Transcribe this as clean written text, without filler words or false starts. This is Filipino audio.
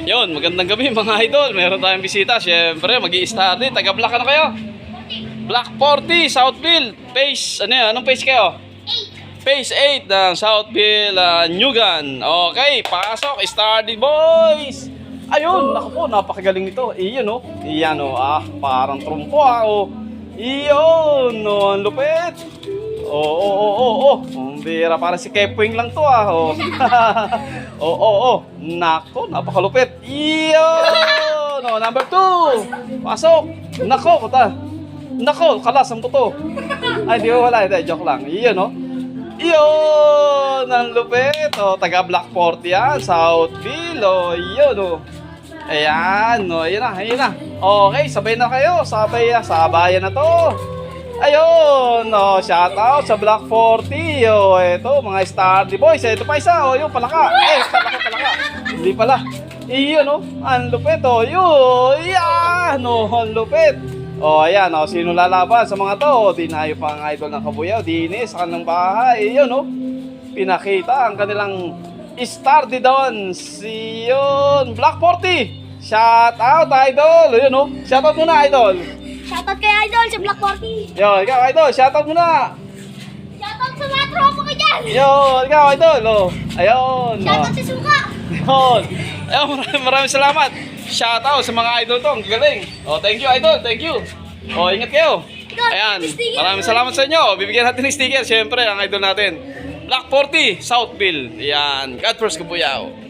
Yun, magandang gabi mga idol. Meron tayong bisita. Siyempre, mag-i-start din. Taga-Black ano kayo? Black 40, Southville. Phase, ano yan? Anong phase kayo? Phase 8 ng Southville, Newgan. Okay, pasok. Start din, boys. Ayun, naku po, napakagaling nito. Iyon, oh. Iyan, oh. Parang trumpo, oh. Iyon, oh. Ang lupit. Ang bira, parang si Kepwing lang to, oh. Nako, napakalupit. Iyon, oh. Number 2. Pasok. Nako, kuta. Nako, kalas ang buto. Ay, di ba wala. Hindi, joke lang. Iyon, oh. Iyon, ang lupit. Oh, taga Black 40 yan, Southville. Oh, iyon, oh. Ayan, oh, ayan na. Okay, sabay na kayo. Sabayan na to. Ayun, oh, shout out sa Black 40. Oh, eto, mga Stardy Boys. Ito pa isa, oh, yung palaka. Palaka. Hindi pala. Iyon, oh, ang lupit, oh. Yan, oh, ang lupit. Oh, ayan, oh, sino lalaban sa mga to? Dinayo pa ang idol ng Kabuyaw, dinis sa kanilang bahay. Iyon, oh, pinakita ang kanilang Stardy Dons. Iyon, Black 40. Shout out, idol. Iyon, oh, shout out muna, idol. Shoutout kay Idol sa Black 40. Yo, ikaw, idol, shout out muna. Shoutout sa mga tropa ko dyan. Yo, ikaw, idol, oh. Ayun, oh. Shoutout sa Suka. Ayun. Ayun, maraming salamat. Shout out sa mga idol to, ang galing. Oh, thank you, idol, thank you. Oh, ingat kayo. Ayan, maraming salamat sa inyo. Bibigyan natin ng sticker, syempre, ang idol natin. Black 40, Southville. Ayan, God first Kabuyaw.